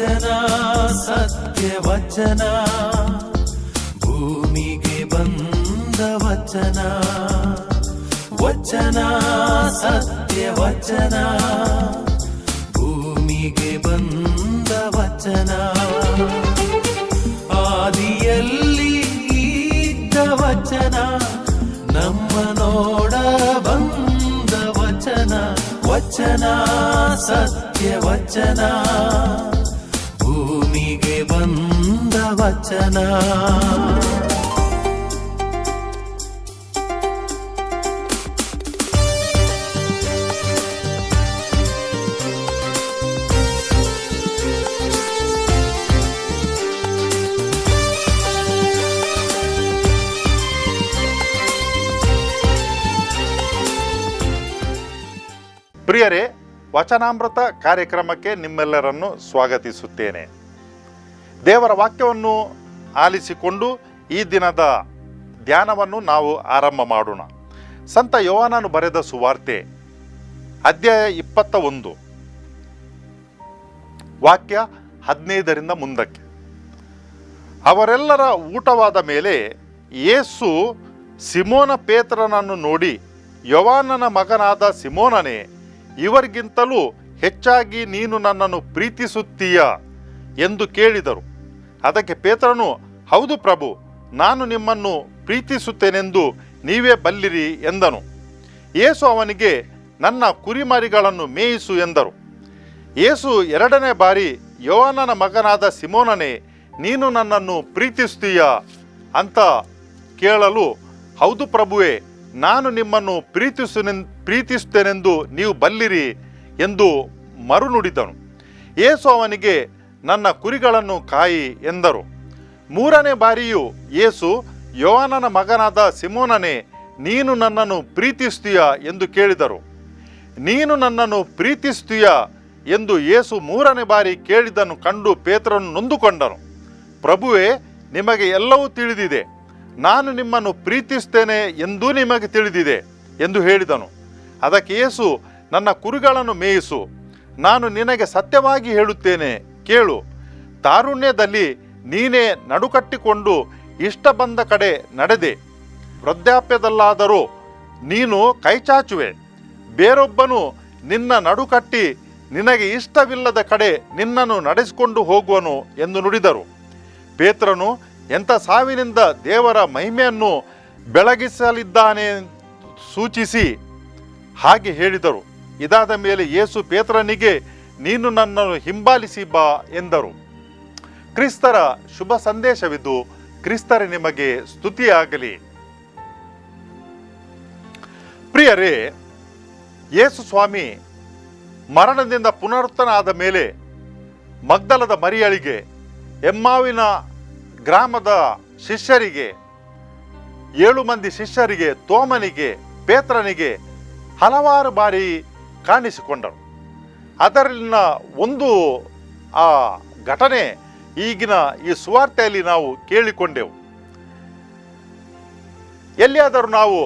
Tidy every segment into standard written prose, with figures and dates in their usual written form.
ವಚನ ಸತ್ಯ ವಚನ, ಭೂಮಿಗೆ ಬಂದ ವಚನ. ವಚನ ಸತ್ಯ ವಚನ, ಭೂಮಿಗೆ ಬಂದ ವಚನ. ಆದಿಯಲ್ಲಿ ಇದ್ದ ವಚನ, ನಮ್ಮ ನೋಡ ಬಂದ ವಚನ. ವಚನ ಸತ್ಯ ವಚನ, ಭೂಮಿಗೆ ಬಂದ ವಚನ. ಪ್ರಿಯರೇ, ವಚನಾಮೃತ ಕಾರ್ಯಕ್ರಮಕ್ಕೆ ನಿಮ್ಮೆಲ್ಲರನ್ನು ಸ್ವಾಗತಿಸುತ್ತೇನೆ. ದೇವರ ವಾಕ್ಯವನ್ನು ಆಲಿಸಿಕೊಂಡು ಈ ದಿನದ ಧ್ಯಾನವನ್ನು ನಾವು ಆರಂಭ ಮಾಡೋಣ. ಸಂತ ಯೋಹಾನನು ಬರೆದ ಸುವಾರ್ತೆ ಅಧ್ಯಾಯ 21 ವಾಕ್ಯ 15ರಿಂದ ಮುಂದಕ್ಕೆ. ಅವರೆಲ್ಲರ ಊಟವಾದ ಮೇಲೆ ಯೇಸು ಸಿಮೋನ ಪೇತ್ರನನ್ನು ನೋಡಿ, ಯೋಹಾನನ ಮಗನಾದ ಸಿಮೋನನೇ, ಇವರಿಗಿಂತಲೂ ಹೆಚ್ಚಾಗಿ ನೀನು ನನ್ನನ್ನು ಪ್ರೀತಿಸುತ್ತೀಯ ಎಂದು ಕೇಳಿದರು. ಅದಕ್ಕೆ ಪೇತ್ರನು, ಹೌದು ಪ್ರಭು, ನಾನು ನಿಮ್ಮನ್ನು ಪ್ರೀತಿಸುತ್ತೇನೆಂದು ನೀವೇ ಬಲ್ಲಿರಿ ಎಂದನು. ಯೇಸು ಅವನಿಗೆ, ನನ್ನ ಕುರಿಮರಿಗಳನ್ನು ಮೇಯಿಸು ಎಂದರು. ಯೇಸು 2ನೇ ಬಾರಿ, ಯೋಹಾನನ ಮಗನಾದ ಸಿಮೋನನೇ, ನೀನು ನನ್ನನ್ನು ಪ್ರೀತಿಸುತ್ತೀಯ ಅಂತ ಕೇಳಲು, ಹೌದು ಪ್ರಭುವೇ, ನಾನು ನಿಮ್ಮನ್ನು ಪ್ರೀತಿಸುತ್ತೇನೆಂದು ನೀವು ಬಲ್ಲಿರಿ ಎಂದು ಮರುನುಡಿದನು. ಯೇಸು ಅವನಿಗೆ, ನನ್ನ ಕುರಿಗಳನ್ನು ಕಾಯಿ ಎಂದರು. 3ನೇ ಬಾರಿಯೂ ಯೇಸು, ಯೋಹಾನನ ಮಗನಾದ ಸಿಮೋನನೇ, ನೀನು ನನ್ನನ್ನು ಪ್ರೀತಿಸುತ್ತೀಯ ಎಂದು ಕೇಳಿದರು. ನೀನು ನನ್ನನ್ನು ಪ್ರೀತಿಸುತ್ತೀಯ ಎಂದು ಯೇಸು 3ನೇ ಬಾರಿ ಕೇಳಿದ್ದನ್ನು ಕಂಡು ಪೇತ್ರನು ನೊಂದುಕೊಂಡನು. ಪ್ರಭುವೇ, ನಿಮಗೆ ಎಲ್ಲವೂ ತಿಳಿದಿದೆ, ನಾನು ನಿಮ್ಮನ್ನು ಪ್ರೀತಿಸ್ತೇನೆ ಎಂದೂ ನಿಮಗೆ ತಿಳಿದಿದೆ ಎಂದು ಹೇಳಿದನು. ಅದಕ್ಕೆ ಯೇಸು, ನನ್ನ ಕುರಿಗಳನ್ನು ಮೇಯಿಸು. ನಾನು ನಿನಗೆ ಸತ್ಯವಾಗಿ ಹೇಳುತ್ತೇನೆ, ಕೇಳು. ತಾರುಣ್ಯದಲ್ಲಿ ನೀನೇ ನಡುಕಟ್ಟಿಕೊಂಡು ಇಷ್ಟ ಬಂದ ಕಡೆ ನಡೆದೆ. ವೃದ್ಧಾಪ್ಯದಲ್ಲಾದರೂ ನೀನು ಕೈಚಾಚುವೆ. ಬೇರೊಬ್ಬನು ನಿನ್ನ ನಡುಕಟ್ಟಿ ನಿನಗೆ ಇಷ್ಟವಿಲ್ಲದ ಕಡೆ ನಿನ್ನನ್ನು ನಡೆಸಿಕೊಂಡು ಹೋಗುವನು ಎಂದು ನುಡಿದರು. ಪೇತ್ರನು, ಎಂಥ ಸಾವಿನಿಂದ ದೇವರ ಮಹಿಮೆಯನ್ನು ಬೆಳಗಿಸಲಿದ್ದಾನೆ ಸೂಚಿಸಿ ಹಾಗೆ ಹೇಳಿದರು. ಇದಾದ ಮೇಲೆ ಯೇಸು ಪೇತ್ರನಿಗೆ, ನೀನು ನನ್ನನ್ನು ಹಿಂಬಾಲಿಸಿ ಬಾ ಎಂದರು. ಕ್ರಿಸ್ತರ ಶುಭ ಸಂದೇಶವಿದ್ದು, ಕ್ರಿಸ್ತರೇ ನಿಮಗೆ ಸ್ತುತಿಯಾಗಲಿ. ಪ್ರಿಯರೇ, ಯೇಸು ಸ್ವಾಮಿ ಮರಣದಿಂದ ಪುನರುತ್ಥಾನ ಆದ ಮೇಲೆ ಮಗ್ದಲದ ಮರಿಯಳಿಗೆ, ಎಮ್ಮಾವಿನ ಗ್ರಾಮದ ಶಿಷ್ಯರಿಗೆ, 7 ಮಂದಿ ಶಿಷ್ಯರಿಗೆ, ತೋಮನಿಗೆ, ಪೇತ್ರನಿಗೆ ಹಲವಾರು ಬಾರಿ ಕಾಣಿಸಿಕೊಂಡರು. ಅದರಲ್ಲಿನ ಒಂದು ಆ ಘಟನೆ ಈಗಿನ ಈ ಸುವಾರ್ತೆಯಲ್ಲಿ ನಾವು ಕೇಳಿಕೊಂಡೆವು. ಎಲ್ಲಿಯಾದರೂ ನಾವು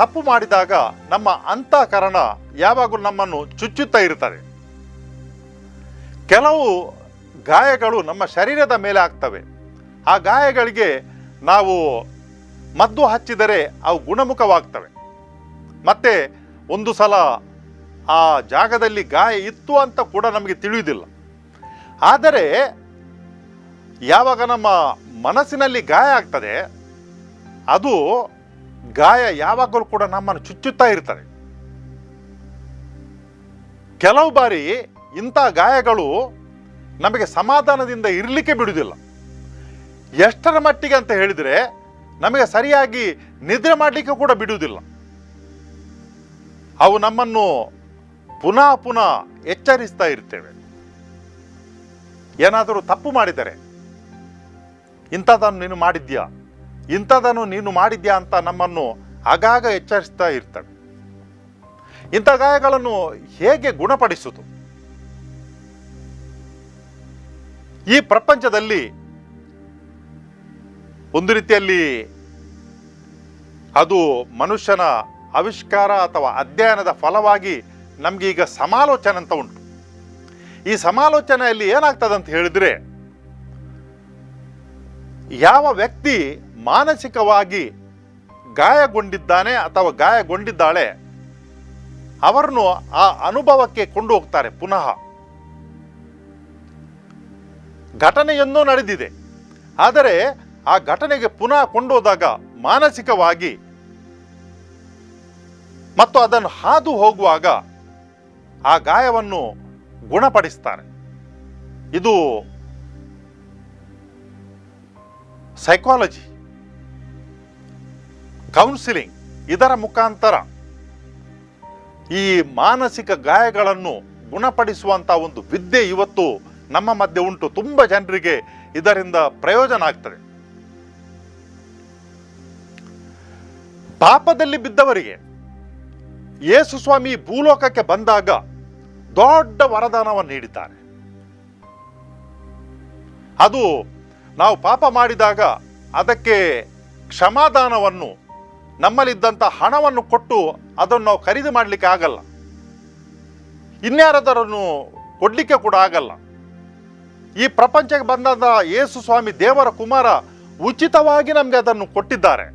ತಪ್ಪು ಮಾಡಿದಾಗ ನಮ್ಮ ಅಂತಃಕರಣ ಯಾವಾಗಲೂ ನಮ್ಮನ್ನು ಚುಚ್ಚುತ್ತಾ ಇರ್ತದೆ. ಕೆಲವು ಗಾಯಗಳು ನಮ್ಮ ಶರೀರದ ಮೇಲೆ ಆಗ್ತವೆ. ಆ ಗಾಯಗಳಿಗೆ ನಾವು ಮದ್ದು ಹಚ್ಚಿದರೆ ಅವು ಗುಣಮುಖವಾಗ್ತವೆ. ಮತ್ತೆ ಒಂದು ಸಲ ಆ ಜಾಗದಲ್ಲಿ ಗಾಯ ಇತ್ತು ಅಂತ ಕೂಡ ನಮಗೆ ತಿಳಿಯುವುದಿಲ್ಲ. ಆದರೆ ಯಾವಾಗ ನಮ್ಮ ಮನಸ್ಸಿನಲ್ಲಿ ಗಾಯ ಆಗ್ತದೆ, ಅದು ಗಾಯ ಯಾವಾಗಲೂ ಕೂಡ ನಮ್ಮನ್ನು ಚುಚ್ಚುತ್ತಾ ಇರ್ತದೆ. ಕೆಲವು ಬಾರಿ ಇಂಥ ಗಾಯಗಳು ನಮಗೆ ಸಮಾಧಾನದಿಂದ ಇರಲಿಕ್ಕೆ ಬಿಡುವುದಿಲ್ಲ. ಎಷ್ಟರ ಮಟ್ಟಿಗೆ ಅಂತ ಹೇಳಿದರೆ, ನಮಗೆ ಸರಿಯಾಗಿ ನಿದ್ರೆ ಮಾಡಲಿಕ್ಕೆ ಕೂಡ ಬಿಡುವುದಿಲ್ಲ. ಅವು ನಮ್ಮನ್ನು ಪುನಃ ಪುನಃ ಎಚ್ಚರಿಸ್ತಾ ಇರ್ತೇವೆ. ಏನಾದರೂ ತಪ್ಪು ಮಾಡಿದರೆ, ಇಂಥದನ್ನು ನೀನು ಮಾಡಿದ್ಯಾ, ಇಂಥದನ್ನು ನೀನು ಮಾಡಿದ್ಯಾ ಅಂತ ನಮ್ಮನ್ನು ಆಗಾಗ ಎಚ್ಚರಿಸ್ತಾ ಇರ್ತವೆ. ಇಂಥ ಗಾಯಗಳನ್ನು ಹೇಗೆ ಗುಣಪಡಿಸುವುದು? ಈ ಪ್ರಪಂಚದಲ್ಲಿ ಒಂದು ರೀತಿಯಲ್ಲಿ ಅದು ಮನುಷ್ಯನ ಆವಿಷ್ಕಾರ ಅಥವಾ ಅಧ್ಯಯನದ ಫಲವಾಗಿ ನಮಗೆ ಈಗ ಸಮಾಲೋಚನೆ ಅಂತ ಉಂಟು. ಈ ಸಮಾಲೋಚನೆಯಲ್ಲಿ ಏನಾಗ್ತದೆ ಅಂತ ಹೇಳಿದ್ರೆ, ಯಾವ ವ್ಯಕ್ತಿ ಮಾನಸಿಕವಾಗಿ ಗಾಯಗೊಂಡಿದ್ದಾನೆ ಅಥವಾ ಗಾಯಗೊಂಡಿದ್ದಾಳೆ ಅವರನ್ನು ಆ ಅನುಭವಕ್ಕೆ ಕೊಂಡು ಹೋಗ್ತಾರೆ. ಪುನಃ ಘಟನೆಯೊಂದು ನಡೆದಿದೆ, ಆದರೆ ಆ ಘಟನೆಗೆ ಪುನಃ ಕೊಂಡೋದಾಗ ಮಾನಸಿಕವಾಗಿ ಮತ್ತು ಅದನ್ನು ಹಾದು ಹೋಗುವಾಗ ಆ ಗಾಯವನ್ನು ಗುಣಪಡಿಸ್ತಾರೆ. ಇದು ಸೈಕಾಲಜಿ, ಕೌನ್ಸಿಲಿಂಗ್, ಇದರ ಮುಖಾಂತರ ಈ ಮಾನಸಿಕ ಗಾಯಗಳನ್ನು ಗುಣಪಡಿಸುವಂಥ ಒಂದು ವಿದ್ಯೆ ಇವತ್ತು ನಮ್ಮ ಮಧ್ಯೆ ಉಂಟು. ತುಂಬ ಜನರಿಗೆ ಇದರಿಂದ ಪ್ರಯೋಜನ ಆಗ್ತದೆ. ಪಾಪದಲ್ಲಿ ಬಿದ್ದವರಿಗೆ ಯೇಸು ಸ್ವಾಮಿ ಭೂಲೋಕಕ್ಕೆ ಬಂದಾಗ ದೊಡ್ಡ ವರದಾನವನ್ನು ನೀಡಿದ್ದಾರೆ. ಅದು ನಾವು ಪಾಪ ಮಾಡಿದಾಗ ಅದಕ್ಕೆ ಕ್ಷಮಾದಾನವನ್ನು, ನಮ್ಮಲ್ಲಿದ್ದಂಥ ಹಣವನ್ನು ಕೊಟ್ಟು ಅದನ್ನು ನಾವು ಖರೀದಿ ಮಾಡಲಿಕ್ಕೆ ಆಗಲ್ಲ, ಇನ್ಯಾರದರನ್ನು ಕೊಡಲಿಕ್ಕೆ ಕೂಡ ಆಗಲ್ಲ. ಈ ಪ್ರಪಂಚಕ್ಕೆ ಬಂದ ಯೇಸು ಸ್ವಾಮಿ ದೇವರ ಕುಮಾರ ಉಚಿತವಾಗಿ ನಮಗೆ ಅದನ್ನು ಕೊಟ್ಟಿದ್ದಾರೆ.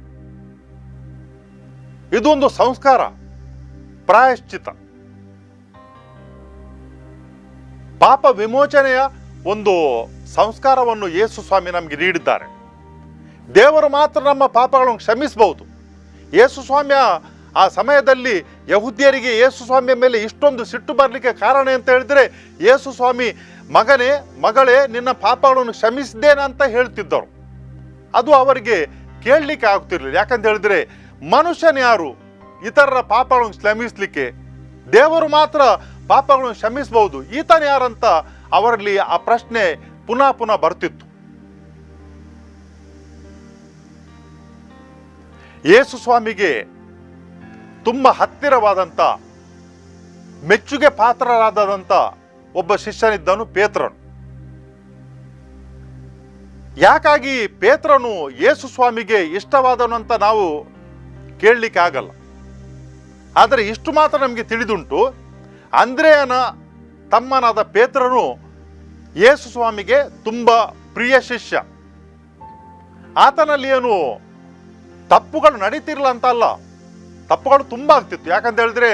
ಇದೊಂದು ಸಂಸ್ಕಾರ, ಪ್ರಾಯಶ್ಚಿತ, ಪಾಪ ವಿಮೋಚನೆಯ ಒಂದು ಸಂಸ್ಕಾರವನ್ನು ಯೇಸು ಸ್ವಾಮಿ ನಮಗೆ ನೀಡಿದ್ದಾರೆ. ದೇವರು ಮಾತ್ರ ನಮ್ಮ ಪಾಪಗಳನ್ನು ಕ್ಷಮಿಸಬಹುದು. ಯೇಸು ಸ್ವಾಮಿಯ ಆ ಸಮಯದಲ್ಲಿ ಯಹೂದ್ಯರಿಗೆ ಯೇಸು ಸ್ವಾಮಿಯ ಮೇಲೆ ಇಷ್ಟೊಂದು ಸಿಟ್ಟು ಬರಲಿಕ್ಕೆ ಕಾರಣ ಅಂತ ಹೇಳಿದ್ರೆ, ಯೇಸು ಸ್ವಾಮಿ ಮಗನೇ ಮಗಳೇ ನಿನ್ನ ಪಾಪಗಳನ್ನು ಕ್ಷಮಿಸಿದ್ದೇನೆ ಅಂತ ಹೇಳ್ತಿದ್ದರು. ಅದು ಅವರಿಗೆ ಕೇಳಲಿಕ್ಕೆ ಆಗ್ತಿರ್ಲಿಲ್ಲ. ಯಾಕಂತ ಹೇಳಿದ್ರೆ ಮನುಷ್ಯನ್ಯಾರು ಇತರರ ಪಾಪಗಳನ್ನು ಕ್ಷಮಿಸಲಿಕ್ಕೆ? ದೇವರು ಮಾತ್ರ ಪಾಪಗಳನ್ನು ಕ್ಷಮಿಸಬಹುದು, ಈತನ ಯಾರಂತ ಅವರಲ್ಲಿ ಆ ಪ್ರಶ್ನೆ ಪುನಃ ಪುನಃ ಬರ್ತಿತ್ತು. ಯೇಸು ಸ್ವಾಮಿಗೆ ತುಂಬ ಹತ್ತಿರವಾದಂಥ, ಮೆಚ್ಚುಗೆ ಪಾತ್ರರಾದಂಥ ಒಬ್ಬ ಶಿಷ್ಯನಿದ್ದನು, ಪೇತ್ರನು. ಯಾಕಾಗಿ ಪೇತ್ರನು ಯೇಸು ಸ್ವಾಮಿಗೆ ಇಷ್ಟವಾದನು ಅಂತ ನಾವು ಕೇಳಲಿಕ್ಕೆ ಆಗಲ್ಲ. ಆದರೆ ಇಷ್ಟು ಮಾತ್ರ ನಮಗೆ ತಿಳಿದುಂಟು, ಅಂದ್ರೆಯನ ತಮ್ಮನಾದ ಪೇತ್ರನು ಯೇಸು ಸ್ವಾಮಿಗೆ ತುಂಬ ಪ್ರಿಯ ಶಿಷ್ಯ. ಆತನಲ್ಲಿ ಏನು ತಪ್ಪುಗಳು ನಡೀತಿರಲ್ಲ ಅಂತ ಅಲ್ಲ, ತಪ್ಪುಗಳು ತುಂಬ ಆಗ್ತಿತ್ತು. ಯಾಕಂತ ಹೇಳಿದ್ರೆ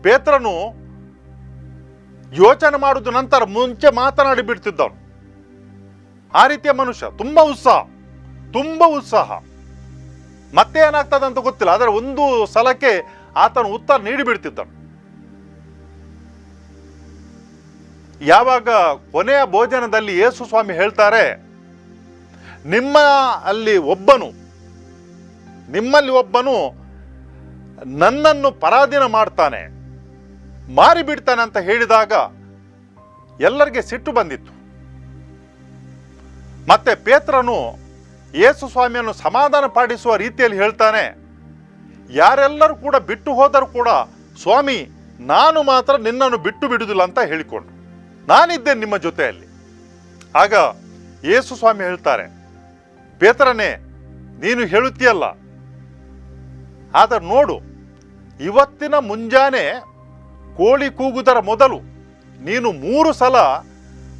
ಪೇತ್ರನು ಯೋಚನೆ ಮಾಡುವುದು ನಂತರ ಮುಂಚೆ ಮಾತನಾಡಿ ಬಿಡ್ತಿದ್ದವನು. ಆ ರೀತಿಯ ಮನುಷ್ಯ, ತುಂಬ ಉತ್ಸಾಹ. ಮತ್ತೆ ಏನಾಗ್ತದೆ ಅಂತ ಗೊತ್ತಿಲ್ಲ, ಆದರೆ ಒಂದು ಸಲಕ್ಕೆ ಆತನು ಉತ್ತರ ನೀಡಿಬಿಡ್ತಿದ್ದನು. ಯಾವಾಗ ಕೊನೆಯ ಭೋಜನದಲ್ಲಿ ಯೇಸು ಸ್ವಾಮಿ ಹೇಳ್ತಾರೆ, ನಿಮ್ಮಲ್ಲಿ ಒಬ್ಬನು ನನ್ನನ್ನು ಪರಾಧೀನ ಮಾಡ್ತಾನೆ, ಮಾರಿಬಿಡ್ತಾನೆ ಅಂತ ಹೇಳಿದಾಗ ಎಲ್ಲರಿಗೆ ಸಿಟ್ಟು ಬಂದಿತ್ತು. ಮತ್ತೆ ಪೇತ್ರನು ಯೇಸು ಸ್ವಾಮಿಯನ್ನು ಸಮಾಧಾನ ಪಡಿಸುವ ರೀತಿಯಲ್ಲಿ ಹೇಳ್ತಾನೆ, ಯಾರೆಲ್ಲರೂ ಕೂಡ ಬಿಟ್ಟು ಹೋದರೂ ಕೂಡ ಸ್ವಾಮಿ ನಾನು ಮಾತ್ರ ನಿನ್ನನ್ನು ಬಿಟ್ಟು ಬಿಡುವುದಿಲ್ಲ ಅಂತ ಹೇಳಿಕೊಂಡು, ನಾನಿದ್ದೇನೆ ನಿಮ್ಮ ಜೊತೆಯಲ್ಲಿ. ಆಗ ಯೇಸು ಸ್ವಾಮಿ ಹೇಳ್ತಾರೆ, ಪೇತ್ರನೇ ನೀನು ಹೇಳುತ್ತೀಯಲ್ಲ, ಆದರೆ ನೋಡು, ಇವತ್ತಿನ ಮುಂಜಾನೆ ಕೋಳಿ ಕೂಗುವುದರ ಮೊದಲು ನೀನು 3 ಸಲ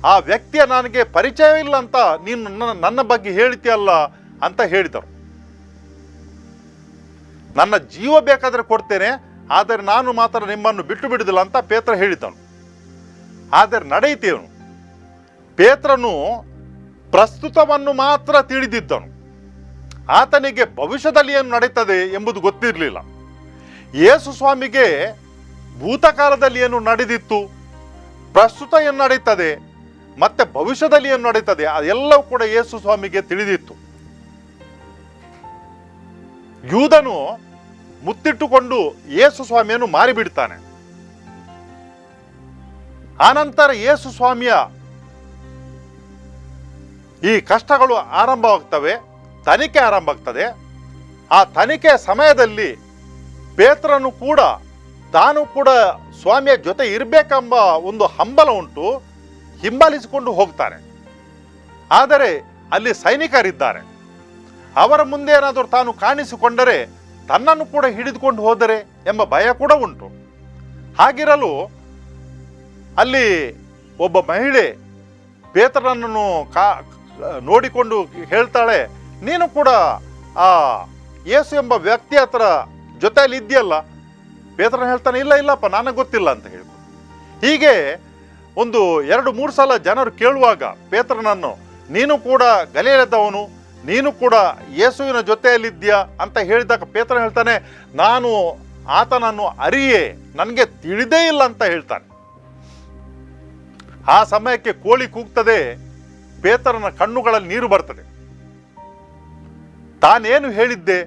ಆ ವ್ಯಕ್ತಿಯ ನನಗೆ ಪರಿಚಯವಿಲ್ಲ ಅಂತ ನೀನು ನನ್ನ ಬಗ್ಗೆ ಹೇಳ್ತೀಯಲ್ಲ ಅಂತ ಹೇಳಿದರು. ನನ್ನ ಜೀವ ಬೇಕಾದರೆ ಕೊಡ್ತೇನೆ, ಆದರೆ ನಾನು ಮಾತ್ರ ನಿಮ್ಮನ್ನು ಬಿಟ್ಟು ಬಿಡುವುದಿಲ್ಲ ಅಂತ ಪೇತ್ರ ಹೇಳಿದನು. ಆದರೆ ನಡೆಯಿತೇನು, ಪೇತ್ರನು ಪ್ರಸ್ತುತವನ್ನು ಮಾತ್ರ ತಿಳಿದಿದ್ದನು. ಆತನಿಗೆ ಭವಿಷ್ಯದಲ್ಲಿ ಏನು ನಡೀತದೆ ಎಂಬುದು ಗೊತ್ತಿರಲಿಲ್ಲ. ಯೇಸು ಸ್ವಾಮಿಗೆ ಭೂತಕಾಲದಲ್ಲಿ ಏನು ನಡೆದಿತ್ತು, ಪ್ರಸ್ತುತ ಏನು ನಡೀತದೆ, ಮತ್ತೆ ಭವಿಷ್ಯದಲ್ಲಿ ಏನು ನಡೀತದೆ, ಅದೆಲ್ಲವೂ ಕೂಡ ಯೇಸು ಸ್ವಾಮಿಗೆ ತಿಳಿದಿತ್ತು. ಯೂದನು ಮುತ್ತಿಟ್ಟುಕೊಂಡು ಯೇಸು ಸ್ವಾಮಿಯನ್ನು ಮಾರಿಬಿಡ್ತಾನೆ. ಆನಂತರ ಯೇಸು ಸ್ವಾಮಿಯ ಈ ಕಷ್ಟಗಳು ಆರಂಭವಾಗ್ತವೆ, ತನಿಖೆ ಆರಂಭ ಆಗ್ತದೆ. ಆ ತನಿಖೆಯ ಸಮಯದಲ್ಲಿ ಪೇತ್ರನು ಕೂಡ ತಾನು ಕೂಡ ಸ್ವಾಮಿಯ ಜೊತೆ ಇರಬೇಕೆಂಬ ಒಂದು ಹಂಬಲ ಉಂಟು, ಹಿಂಬಾಲಿಸಿಕೊಂಡು ಹೋಗ್ತಾನೆ. ಆದರೆ ಅಲ್ಲಿ ಸೈನಿಕರಿದ್ದಾರೆ, ಅವರ ಮುಂದೆ ಏನಾದರೂ ತಾನು ಕಾಣಿಸಿಕೊಂಡರೆ ತನ್ನನ್ನು ಕೂಡ ಹಿಡಿದುಕೊಂಡು ಹೋದರೆ ಎಂಬ ಭಯ ಕೂಡ ಉಂಟು. ಹಾಗಿರಲು ಅಲ್ಲಿ ಒಬ್ಬ ಮಹಿಳೆ ಪೇತ್ರನನ್ನು ನೋಡಿಕೊಂಡು ಹೇಳ್ತಾಳೆ, ನೀನು ಕೂಡ ಆ ಯೇಸು ಎಂಬ ವ್ಯಕ್ತಿ ಹತ್ರ ಜೊತೆಯಲ್ಲಿ ಇದೆಯಲ್ಲ. ಪೇತ್ರನ ಹೇಳ್ತಾನೆ, ಇಲ್ಲ ಇಲ್ಲಪ್ಪ, ನನಗೆ ಗೊತ್ತಿಲ್ಲ ಅಂತ ಹೇಳ್ಬೋದು. ಹೀಗೆ ಒಂದು 2-3 ಸಲ ಜನರು ಕೇಳುವಾಗ ಪೇತ್ರನನ್ನು, ನೀನು ಕೂಡ ಗಲಿಲಾಯದವನು, ನೀನು ಕೂಡ ಯೇಸುವಿನ ಜೊತೆಯಲ್ಲಿದ್ದೀಯಾ ಅಂತ ಹೇಳಿದಾಗ ಪೇತ್ರನ ಹೇಳ್ತಾನೆ, ನಾನು ಆತನನ್ನು ಅರಿಯೇ, ನನಗೆ ತಿಳಿದೇ ಇಲ್ಲ ಅಂತ ಹೇಳ್ತಾನೆ. ಆ ಸಮಯಕ್ಕೆ ಕೋಳಿ ಕೂಗ್ತದೆ, ಪೇತ್ರನ ಕಣ್ಣುಗಳಲ್ಲಿ ನೀರು ಬರ್ತದೆ. ತಾನೇನು ಹೇಳಿದ್ದೆ,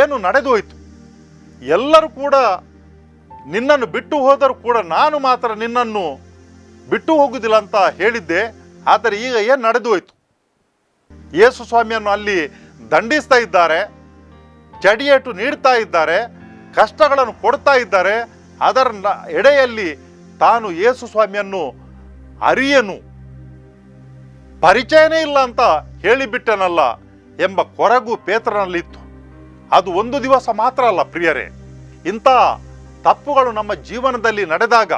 ಏನು ನಡೆದು ಹೋಯಿತು, ಎಲ್ಲರೂ ಕೂಡ ನಿನ್ನನ್ನು ಬಿಟ್ಟು ಹೋದರೂ ಕೂಡ ನಾನು ಮಾತ್ರ ನಿನ್ನನ್ನು ಬಿಟ್ಟು ಹೋಗುವುದಿಲ್ಲ ಅಂತ ಹೇಳಿದ್ದೆ. ಆದರೆ ಈಗ ಏನು ನಡೆದು ಹೋಯಿತು? ಯೇಸು ಸ್ವಾಮಿಯನ್ನು ಅಲ್ಲಿ ದಂಡಿಸ್ತಾ ಇದ್ದಾರೆ, ಚಡಿಯೇಟು ನೀಡ್ತಾ ಇದ್ದಾರೆ, ಕಷ್ಟಗಳನ್ನು ಕೊಡ್ತಾ ಇದ್ದಾರೆ. ಅದರ ಎಡೆಯಲ್ಲಿ ತಾನು ಯೇಸು ಸ್ವಾಮಿಯನ್ನು ಅರಿಯನು, ಪರಿಚಯನೇ ಇಲ್ಲ ಅಂತ ಹೇಳಿಬಿಟ್ಟನಲ್ಲ ಎಂಬ ಕೊರಗು ಪೇತ್ರನಲ್ಲಿತ್ತು. ಅದು ಒಂದು ದಿವಸ ಮಾತ್ರ ಅಲ್ಲ ಪ್ರಿಯರೇ, ಇಂಥ ತಪ್ಪುಗಳು ನಮ್ಮ ಜೀವನದಲ್ಲಿ ನಡೆದಾಗ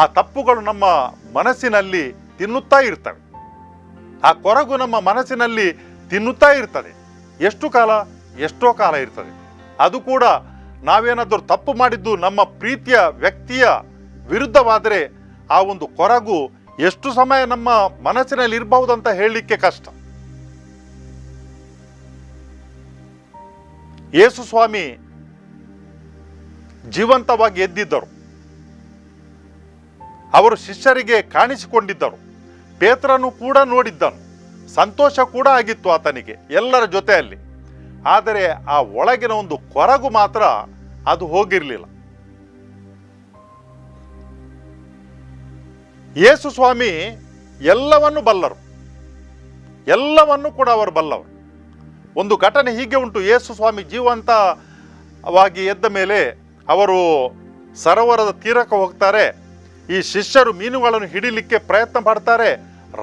ಆ ತಪ್ಪುಗಳು ನಮ್ಮ ಮನಸ್ಸಿನಲ್ಲಿ ತಿನ್ನುತ್ತಾ ಇರ್ತವೆ. ಆ ಕೊರಗು ನಮ್ಮ ಮನಸ್ಸಿನಲ್ಲಿ ತಿನ್ನುತ್ತಾ ಇರ್ತದೆ. ಎಷ್ಟು ಕಾಲ? ಎಷ್ಟೋ ಕಾಲ ಇರ್ತದೆ. ಅದು ಕೂಡ ನಾವೇನಾದರೂ ತಪ್ಪು ಮಾಡಿದ್ದು ನಮ್ಮ ಪ್ರೀತಿಯ ವ್ಯಕ್ತಿಯ ವಿರುದ್ಧವಾದರೆ ಆ ಒಂದು ಕೊರಗು ಎಷ್ಟು ಸಮಯ ನಮ್ಮ ಮನಸ್ಸಿನಲ್ಲಿ ಇರಬಹುದು ಅಂತ ಹೇಳಲಿಕ್ಕೆ ಕಷ್ಟ. ಯೇಸು ಸ್ವಾಮಿ ಜೀವಂತವಾಗಿ ಎದ್ದಿದ್ದರು. ಅವರು ಶಿಷ್ಯರಿಗೆ ಕಾಣಿಸಿಕೊಂಡಿದ್ದರು. ಪೇತ್ರನು ಕೂಡ ನೋಡಿದ್ದನು. ಸಂತೋಷ ಕೂಡ ಆಗಿತ್ತು ಆತನಿಗೆ ಎಲ್ಲರ ಜೊತೆಯಲ್ಲಿ. ಆದರೆ ಆ ಒಳಗಿನ ಒಂದು ಕೊರಗು ಮಾತ್ರ ಅದು ಹೋಗಿರಲಿಲ್ಲ. ಯೇಸು ಸ್ವಾಮಿ ಎಲ್ಲವನ್ನು ಬಲ್ಲರು, ಎಲ್ಲವನ್ನು ಕೂಡ ಅವರು ಬಲ್ಲವರು. ಒಂದು ಘಟನೆ ಹೀಗೆ ಉಂಟು. ಯೇಸು ಸ್ವಾಮಿ ಜೀವಂತವಾಗಿ ಎದ್ದ ಮೇಲೆ ಅವರು ಸರೋವರದ ತೀರಕ್ಕೆ ಹೋಗ್ತಾರೆ. ಈ ಶಿಷ್ಯರು ಮೀನುಗಳನ್ನು ಹಿಡಿಲಿಕ್ಕೆ ಪ್ರಯತ್ನ ಪಡ್ತಾರೆ.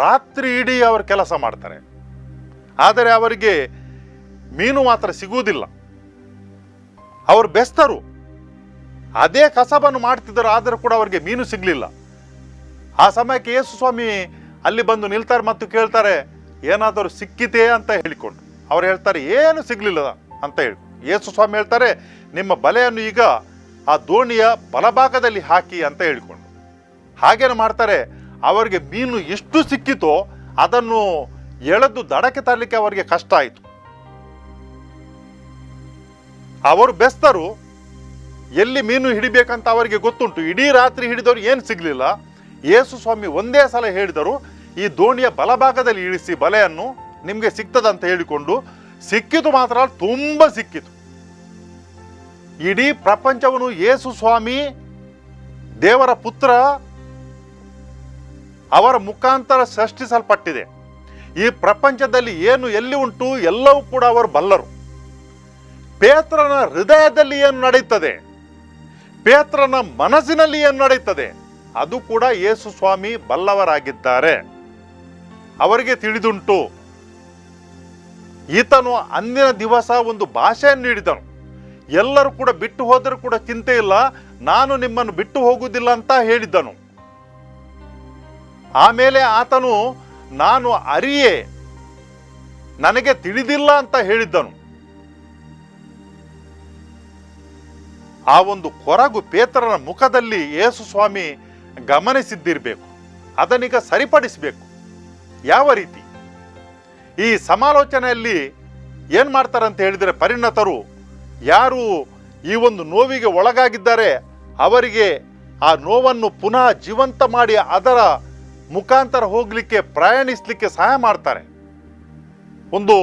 ರಾತ್ರಿ ಇಡೀ ಅವರು ಕೆಲಸ ಮಾಡ್ತಾರೆ. ಆದರೆ ಅವರಿಗೆ ಮೀನು ಮಾತ್ರ ಸಿಗುವುದಿಲ್ಲ. ಅವರು ಬೆಸ್ತರು, ಅದೇ ಕಸಬನ್ನು ಮಾಡ್ತಿದ್ದರು, ಆದರೂ ಕೂಡ ಅವರಿಗೆ ಮೀನು ಸಿಗಲಿಲ್ಲ. ಆ ಸಮಯಕ್ಕೆ ಯೇಸು ಸ್ವಾಮಿ ಅಲ್ಲಿ ಬಂದು ನಿಲ್ತಾರೆ ಮತ್ತು ಕೇಳ್ತಾರೆ, ಏನಾದರೂ ಸಿಕ್ಕಿತೇ ಅಂತ ಹೇಳಿಕೊಂಡು. ಅವ್ರು ಹೇಳ್ತಾರೆ, ಏನು ಸಿಗಲಿಲ್ಲ ಅಂತ ಹೇಳಿ. ಯೇಸು ಸ್ವಾಮಿ ಹೇಳ್ತಾರೆ, ನಿಮ್ಮ ಬಲೆಯನ್ನು ಈಗ ಆ ದೋಣಿಯ ಬಲಭಾಗದಲ್ಲಿ ಹಾಕಿ ಅಂತ ಹೇಳಿಕೊಂಡು. ಹಾಗೇನು ಮಾಡ್ತಾರೆ. ಅವರಿಗೆ ಮೀನು ಎಷ್ಟು ಸಿಕ್ಕಿತೋ ಅದನ್ನು ಎಳೆದು ದಡಕ್ಕೆ ತರಲಿಕ್ಕೆ ಅವರಿಗೆ ಕಷ್ಟ ಆಯಿತು. ಅವರು ಬೆಸ್ತರು, ಎಲ್ಲಿ ಮೀನು ಹಿಡಿಬೇಕಂತ ಅವರಿಗೆ ಗೊತ್ತುಂಟು. ಇಡೀ ರಾತ್ರಿ ಹಿಡಿದವರು ಏನು ಸಿಗಲಿಲ್ಲ. ಯೇಸು ಸ್ವಾಮಿ ಒಂದೇ ಸಲ ಹೇಳಿದರು, ಈ ದೋಣಿಯ ಬಲಭಾಗದಲ್ಲಿ ಇಳಿಸಿ ಬಲೆಯನ್ನು, ನಿಮಗೆ ಸಿಗ್ತದಂತ ಹೇಳಿಕೊಂಡು. ಸಿಕ್ಕಿತು ಮಾತ್ರ, ತುಂಬ ಸಿಕ್ಕಿತು. ಇಡೀ ಪ್ರಪಂಚವನ್ನು ಯೇಸು ಸ್ವಾಮಿ ದೇವರ ಪುತ್ರ ಅವರ ಮುಖಾಂತರ ಸೃಷ್ಟಿಸಲ್ಪಟ್ಟಿದೆ. ಈ ಪ್ರಪಂಚದಲ್ಲಿ ಏನು ಎಲ್ಲಿ ಉಂಟು ಎಲ್ಲವೂ ಕೂಡ ಅವರು ಬಲ್ಲರು. ಪೇತ್ರನ ಹೃದಯದಲ್ಲಿ ಏನು ನಡೆಯುತ್ತದೆ, ಪೇತ್ರನ ಮನಸ್ಸಿನಲ್ಲಿ ಏನು ನಡೆಯುತ್ತದೆ, ಅದು ಕೂಡ ಯೇಸು ಸ್ವಾಮಿ ಬಲ್ಲವರಾಗಿದ್ದಾರೆ. ಅವರಿಗೆ ತಿಳಿದುಂಟು. ಈತನು ಅಂದಿನ ದಿವಸ ಒಂದು ಭಾಷೆಯನ್ನು ನೀಡಿದನು. ಎಲ್ಲರೂ ಕೂಡ ಬಿಟ್ಟು ಹೋದರೂ ಕೂಡ ಚಿಂತೆ ಇಲ್ಲ, ನಾನು ನಿಮ್ಮನ್ನು ಬಿಟ್ಟು ಹೋಗುವುದಿಲ್ಲ ಅಂತ ಹೇಳಿದ್ದನು. ಆಮೇಲೆ ಆತನು ನಾನು ಅರಿಯೇ, ನನಗೆ ತಿಳಿದಿಲ್ಲ ಅಂತ ಹೇಳಿದ್ದನು. ಆ ಒಂದು ಕೊರಗು ಪೇತ್ರನ ಮುಖದಲ್ಲಿ ಯೇಸು ಸ್ವಾಮಿ ಗಮನಿಸಿದ್ದಿರಬೇಕು. ಅದನ್ನೀಗ ಸರಿಪಡಿಸಬೇಕು. ಯಾವ ರೀತಿ? ಈ ಸಮಾಲೋಚನೆಯಲ್ಲಿ ಏನು ಮಾಡ್ತಾರೆ ಅಂತ ಹೇಳಿದರೆ, ಪರಿಣತರು ಯಾರು ಈ ಒಂದು ನೋವಿಗೆ ಒಳಗಾಗಿದ್ದಾರೆ ಅವರಿಗೆ ಆ ನೋವನ್ನು ಪುನಃ ಜೀವಂತ ಮಾಡಿ ಅದರ ಮುಖಾಂತರ ಹೋಗಲಿಕ್ಕೆ, ಪ್ರಯಾಣಿಸಲಿಕ್ಕೆ ಸಹಾಯ ಮಾಡ್ತಾರೆ. ಒಂದು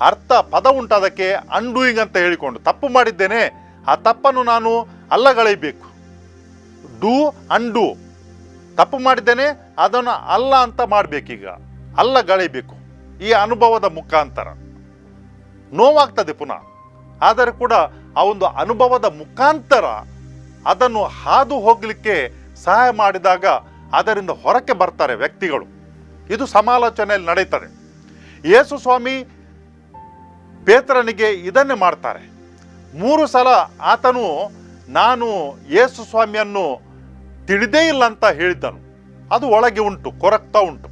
ಅರ್ಥ ಪದ ಉಂಟು ಅದಕ್ಕೆ, ಅನ್ಡೂಯಿಂಗ್ ಅಂತ ಹೇಳಿಕೊಂಡು. ತಪ್ಪು ಮಾಡಿದ್ದೇನೆ, ಆ ತಪ್ಪನ್ನು ನಾನು ಅಲ್ಲಗಳೆಯಬೇಕು. ಡೂ ಅನ್ಡೂ. ತಪ್ಪು ಮಾಡಿದ್ದೇನೆ, ಅದನ್ನು ಅಲ್ಲ ಅಂತ ಮಾಡಬೇಕೀಗ, ಅಲ್ಲಗಳೆಯಬೇಕು. ಈ ಅನುಭವದ ಮುಖಾಂತರ ನೋವಾಗ್ತದೆ ಪುನಃ, ಆದರೆ ಕೂಡ ಆ ಒಂದು ಅನುಭವದ ಮುಖಾಂತರ ಅದನ್ನು ಹಾದು ಹೋಗಲಿಕ್ಕೆ ಸಹಾಯ ಮಾಡಿದಾಗ ಅದರಿಂದ ಹೊರಕ್ಕೆ ಬರ್ತಾರೆ ವ್ಯಕ್ತಿಗಳು. ಇದು ಸಮಾಲೋಚನೆಯಲ್ಲಿ ನಡೀತದೆ. ಯೇಸು ಸ್ವಾಮಿ ಪೇತ್ರನಿಗೆ ಇದನ್ನೇ ಮಾಡ್ತಾರೆ. 3 ಸಲ ಆತನು ನಾನು ಯೇಸು ಸ್ವಾಮಿಯನ್ನು ತಿಳಿದೇ ಇಲ್ಲ ಅಂತ ಹೇಳಿದ್ದನು. ಅದು ಒಳಗೆ ಉಂಟು, ಕೊರಗ್ತಾ ಉಂಟು.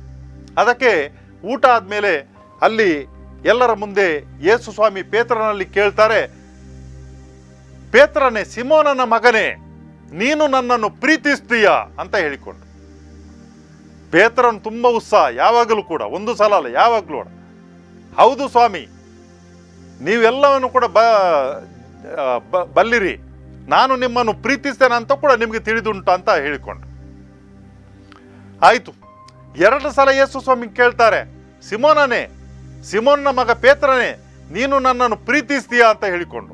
ಅದಕ್ಕೆ ಊಟ ಆದಮೇಲೆ ಅಲ್ಲಿ ಎಲ್ಲರ ಮುಂದೆ ಯೇಸು ಸ್ವಾಮಿ ಪೇತ್ರನಲ್ಲಿ ಕೇಳ್ತಾರೆ, ಪೇತ್ರನೇ, ಸಿಮೋನನ ಮಗನೇ, ನೀನು ನನ್ನನ್ನು ಪ್ರೀತಿಸ್ತೀಯಾ ಅಂತ ಹೇಳಿಕೊಂಡು. ಪೇತ್ರನು ತುಂಬ ಉತ್ಸಾಹ, ಯಾವಾಗಲೂ ಕೂಡ, ಒಂದು ಸಲ ಅಲ್ಲ, ಯಾವಾಗಲೂ ಹೌದು ಸ್ವಾಮಿ, ನೀವೆಲ್ಲವನ್ನು ಕೂಡ ಬಲ್ಲಿರಿ, ನಾನು ನಿಮ್ಮನ್ನು ಪ್ರೀತಿಸ್ತೇನೆ ಅಂತ ಕೂಡ ನಿಮಗೆ ತಿಳಿದುಂಟು ಅಂತ ಹೇಳಿಕೊಂಡು. ಆಯಿತು. 2 ಸಲ ಯೇಸು ಸ್ವಾಮಿ ಕೇಳ್ತಾರೆ, ಸಿಮೋನನೇ, ಸಿಮೋನ್ನ ಮಗ ಪೇತ್ರನೇ, ನೀನು ನನ್ನನ್ನು ಪ್ರೀತಿಸ್ತೀಯಾ ಅಂತ ಹೇಳಿಕೊಂಡು.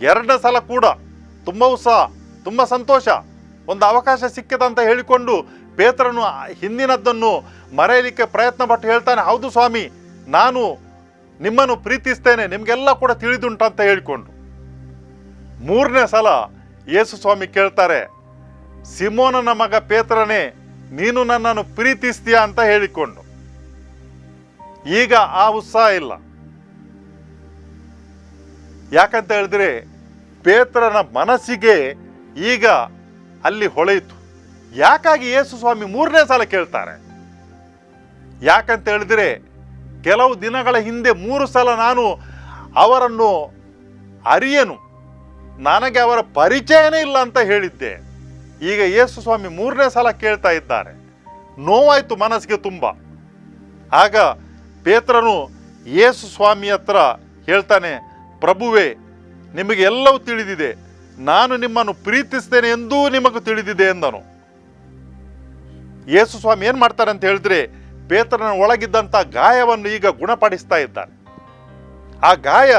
2 ಸಲ ಕೂಡ ತುಂಬ ಉತ್ಸಾಹ, ತುಂಬ ಸಂತೋಷ, ಒಂದು ಅವಕಾಶ ಸಿಕ್ಕಿದಂತ ಹೇಳಿಕೊಂಡು ಪೇತ್ರನು ಹಿಂದಿನದ್ದನ್ನು ಮರೆಯಲಿಕ್ಕೆ ಪ್ರಯತ್ನ ಪಟ್ಟು ಹೇಳ್ತಾನೆ, ಹೌದು ಸ್ವಾಮಿ, ನಾನು ನಿಮ್ಮನ್ನು ಪ್ರೀತಿಸ್ತೇನೆ, ನಿಮಗೆಲ್ಲ ಕೂಡ ತಿಳಿದುಂಟು ಅಂತ ಹೇಳಿಕೊಂಡು. 3ನೇ ಸಲ ಯೇಸು ಸ್ವಾಮಿ ಕೇಳ್ತಾರೆ, ಸಿಮೋನನ ಮಗ ಪೇತ್ರನೇ, ನೀನು ನನ್ನನ್ನು ಪ್ರೀತಿಸ್ತೀಯಾ ಅಂತ ಹೇಳಿಕೊಂಡು. ಈಗ ಆ ಉತ್ಸಾಹ ಇಲ್ಲ. ಯಾಕಂತ ಹೇಳಿದ್ರೆ ಪೇತ್ರನ ಮನಸ್ಸಿಗೆ ಈಗ ಅಲ್ಲಿ ಹೊಳೆಯಿತು. ಯಾಕಾಗಿ ಯೇಸು ಸ್ವಾಮಿ 3ನೇ ಸಲ ಕೇಳ್ತಾರೆ? ಯಾಕಂತ ಹೇಳಿದ್ರೆ ಕೆಲವು ದಿನಗಳ ಹಿಂದೆ 3 ಸಲ ನಾನು ಅವರನ್ನು ಅರಿಯನು, ನನಗೆ ಅವರ ಪರಿಚಯನೇ ಇಲ್ಲ ಅಂತ ಹೇಳಿದ್ದೆ. ಈಗ ಯೇಸು ಸ್ವಾಮಿ 3ನೇ ಸಲ ಕೇಳ್ತಾ ಇದ್ದಾರೆ. ನೋವಾಯಿತು ಮನಸ್ಸಿಗೆ ತುಂಬ. ಆಗ ಪೇತ್ರನು ಯೇಸು ಸ್ವಾಮಿ ಹತ್ರ ಹೇಳ್ತಾನೆ, ಪ್ರಭುವೇ, ನಿಮಗೆ ಎಲ್ಲವೂ ತಿಳಿದಿದೆ, ನಾನು ನಿಮ್ಮನ್ನು ಪ್ರೀತಿಸ್ತೇನೆ ಎಂದೂ ನಿಮಗೆ ತಿಳಿದಿದೆ ಎಂದನು. ಯೇಸು ಸ್ವಾಮಿ ಏನು ಮಾಡ್ತಾರೆ ಅಂತ ಹೇಳಿದ್ರೆ, ಪೇತ್ರನ ಒಳಗಿದ್ದಂಥ ಗಾಯವನ್ನು ಈಗ ಗುಣಪಡಿಸ್ತಾ ಇದ್ದಾರೆ. ಆ ಗಾಯ,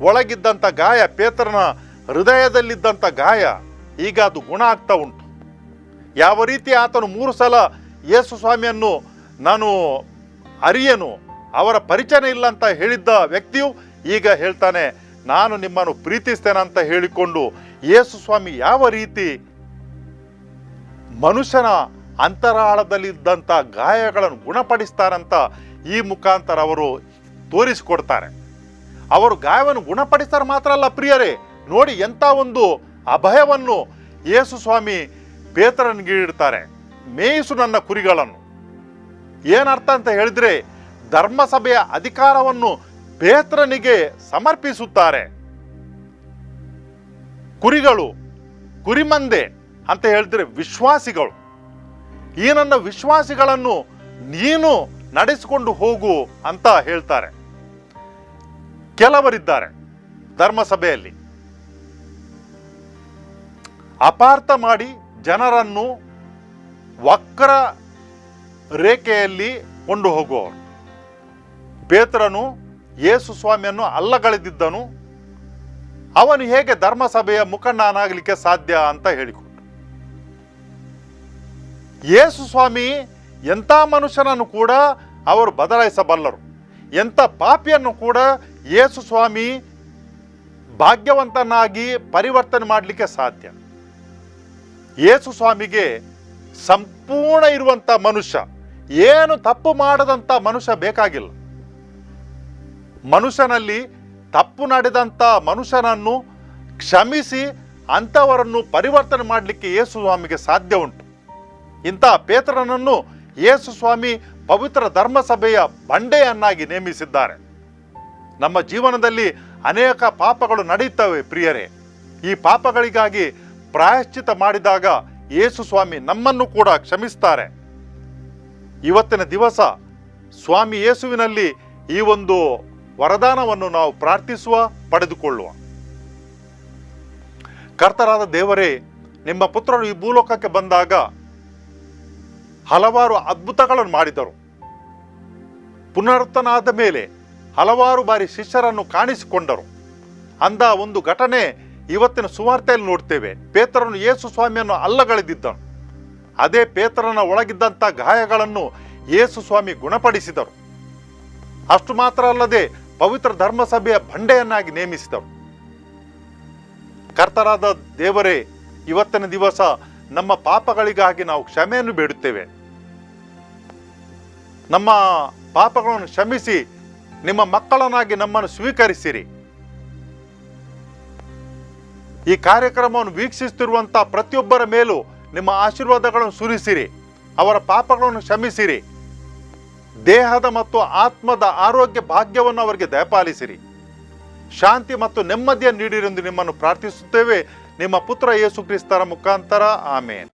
ಒಳಗಿದ್ದಂಥ ಗಾಯ, ಪೇತ್ರನ ಹೃದಯದಲ್ಲಿದ್ದಂಥ ಗಾಯ, ಈಗ ಅದು ಗುಣ ಆಗ್ತಾ ಉಂಟು. ಯಾವ ರೀತಿ ಆತನು 3 ಸಲ ಯೇಸು ಸ್ವಾಮಿಯನ್ನು ನಾನು ಅರಿಯನು, ಅವರ ಪರಿಚಯ ಇಲ್ಲ ಅಂತ ಹೇಳಿದ್ದ ವ್ಯಕ್ತಿಯು ಈಗ ಹೇಳ್ತಾನೆ, ನಾನು ನಿಮ್ಮನ್ನು ಪ್ರೀತಿಸ್ತೇನೆ ಅಂತ ಹೇಳಿಕೊಂಡು ಯೇಸು ಸ್ವಾಮಿ ಯಾವ ರೀತಿ ಮನುಷ್ಯನ ಅಂತರಾಳದಲ್ಲಿದ್ದಂಥ ಗಾಯಗಳನ್ನು ಗುಣಪಡಿಸ್ತಾರಂತ ಈ ಮುಖಾಂತರ ಅವರು ತೋರಿಸಿಕೊಡ್ತಾರೆ. ಅವರು ಗಾಯವನ್ನು ಗುಣಪಡಿಸ್ತಾರೆ ಮಾತ್ರ ಅಲ್ಲ ಪ್ರಿಯರೇ, ನೋಡಿ ಎಂಥ ಒಂದು ಅಭಯವನ್ನು ಯೇಸು ಸ್ವಾಮಿ ಪೇತ್ರನಿಗೆ ಇಡ್ತಾರೆ. ಮೇಯಿಸು ನನ್ನ ಕುರಿಗಳನ್ನು. ಏನರ್ಥ ಅಂತ ಹೇಳಿದ್ರೆ, ಧರ್ಮಸಭೆಯ ಅಧಿಕಾರವನ್ನು ಪೇತ್ರನಿಗೆ ಸಮರ್ಪಿಸುತ್ತಾರೆ. ಕುರಿಗಳು, ಕುರಿಮಂದೆ ಅಂತ ಹೇಳಿದ್ರೆ ವಿಶ್ವಾಸಿಗಳು. ಈ ನನ್ನ ವಿಶ್ವಾಸಿಗಳನ್ನು ನೀನು ನಡೆಸಿಕೊಂಡು ಹೋಗು ಅಂತ ಹೇಳ್ತಾರೆ. ಕೆಲವರಿದ್ದಾರೆ ಧರ್ಮಸಭೆಯಲ್ಲಿ ಅಪಾರ್ಥ ಮಾಡಿ ಜನರನ್ನು ವಕ್ರ ರೇಖೆಯಲ್ಲಿ ಕೊಂಡು ಹೋಗುವವರು. ಪೇತ್ರನು ಯೇಸು ಸ್ವಾಮಿಯನ್ನು ಅಲ್ಲಗಳೆದಿದ್ದನು, ಅವನು ಹೇಗೆ ಧರ್ಮಸಭೆಯ ಮುಖಂಡನಾಗಲಿಕ್ಕೆ ಸಾಧ್ಯ ಅಂತ ಹೇಳಿಕೊಟ್ಟು. ಯೇಸು ಸ್ವಾಮಿ ಎಂಥ ಮನುಷ್ಯನನ್ನು ಕೂಡ ಅವರು ಬದಲಾಯಿಸಬಲ್ಲರು, ಎಂಥ ಪಾಪಿಯನ್ನು ಕೂಡ ಯೇಸು ಸ್ವಾಮಿ ಭಾಗ್ಯವಂತನಾಗಿ ಪರಿವರ್ತನೆ ಮಾಡಲಿಕ್ಕೆ ಸಾಧ್ಯ. ಯೇಸು ಸ್ವಾಮಿಗೆ ಸಂಪೂರ್ಣ ಇರುವಂಥ ಮನುಷ್ಯ, ಏನು ತಪ್ಪು ಮಾಡದಂಥ ಮನುಷ್ಯ ಬೇಕಾಗಿಲ್ಲ. ಮನುಷ್ಯನಲ್ಲಿ ತಪ್ಪು ನಡೆದಂಥ ಮನುಷ್ಯನನ್ನು ಕ್ಷಮಿಸಿ ಅಂಥವರನ್ನು ಪರಿವರ್ತನೆ ಮಾಡಲಿಕ್ಕೆ ಯೇಸು ಸ್ವಾಮಿಗೆ ಸಾಧ್ಯ ಉಂಟು. ಇಂಥ ಪೇತ್ರನನ್ನು ಯೇಸು ಸ್ವಾಮಿ ಪವಿತ್ರ ಧರ್ಮಸಭೆಯ ಬಂಡೆಯನ್ನಾಗಿ ನೇಮಿಸಿದ್ದಾರೆ. ನಮ್ಮ ಜೀವನದಲ್ಲಿ ಅನೇಕ ಪಾಪಗಳು ನಡೆಯುತ್ತವೆ ಪ್ರಿಯರೇ. ಈ ಪಾಪಗಳಿಗಾಗಿ ಪ್ರಾಯಶ್ಚಿತ ಮಾಡಿದಾಗ ಯೇಸು ಸ್ವಾಮಿ ನಮ್ಮನ್ನು ಕೂಡ ಕ್ಷಮಿಸ್ತಾರೆ. ಇವತ್ತಿನ ದಿವಸ ಸ್ವಾಮಿ ಯೇಸುವಿನಲ್ಲಿ ಈ ಒಂದು ವರದಾನವನ್ನು ನಾವು ಪ್ರಾರ್ಥಿಸುವ, ಪಡೆದುಕೊಳ್ಳುವ. ಕರ್ತರಾದ ದೇವರೇ, ನಿಮ್ಮ ಪುತ್ರರು ಈ ಭೂಲೋಕಕ್ಕೆ ಬಂದಾಗ ಹಲವಾರು ಅದ್ಭುತಗಳನ್ನು ಮಾಡಿದರು. ಪುನರುತ್ಥಾನದ ಮೇಲೆ ಹಲವಾರು ಬಾರಿ ಶಿಷ್ಯರನ್ನು ಕಾಣಿಸಿಕೊಂಡರು. ಅಂದ ಒಂದು ಘಟನೆ ಇವತ್ತಿನ ಸುವಾರ್ತೆಯಲ್ಲಿ ನೋಡ್ತೇವೆ. ಪೇತ್ರನು ಯೇಸು ಸ್ವಾಮಿಯನ್ನು ಅಲ್ಲಗಳೆದಿದ್ದನು. ಅದೇ ಪೇತ್ರನ ಒಳಗಿದ್ದಂಥ ಗಾಯಗಳನ್ನು ಯೇಸು ಸ್ವಾಮಿ ಗುಣಪಡಿಸಿದರು. ಅಷ್ಟು ಮಾತ್ರ ಅಲ್ಲದೆ ಪವಿತ್ರ ಧರ್ಮಸಭೆಯ ಬಂಡೆಯನ್ನಾಗಿ ನೇಮಿಸಿದರು. ಕರ್ತರಾದ ದೇವರೇ, ಇವತ್ತಿನ ದಿವಸ ನಮ್ಮ ಪಾಪಗಳಿಗಾಗಿ ನಾವು ಕ್ಷಮೆಯನ್ನು ಬೇಡುತ್ತೇವೆ. ನಮ್ಮ ಪಾಪಗಳನ್ನು ಕ್ಷಮಿಸಿ ನಿಮ್ಮ ಮಕ್ಕಳನ್ನಾಗಿ ನಮ್ಮನ್ನು ಸ್ವೀಕರಿಸಿರಿ. ಈ ಕಾರ್ಯಕ್ರಮವನ್ನು ವೀಕ್ಷಿಸುತ್ತಿರುವಂಥ ಪ್ರತಿಯೊಬ್ಬರ ಮೇಲೂ ನಿಮ್ಮ ಆಶೀರ್ವಾದಗಳನ್ನು ಸುರಿಸಿರಿ. ಅವರ ಪಾಪಗಳನ್ನು ಕ್ಷಮಿಸಿರಿ. ದೇಹದ ಮತ್ತು ಆತ್ಮದ ಆರೋಗ್ಯ ಭಾಗ್ಯವನ್ನು ಅವರಿಗೆ ದಯಪಾಲಿಸಿರಿ. ಶಾಂತಿ ಮತ್ತು ನೆಮ್ಮದಿಯನ್ನು ನೀಡಿರೆಂದು ನಿಮ್ಮನ್ನು ಪ್ರಾರ್ಥಿಸುತ್ತೇವೆ. ನಿಮ್ಮ ಪುತ್ರ ಯೇಸು ಕ್ರಿಸ್ತರ ಮುಖಾಂತರ. ಆಮೇನ್.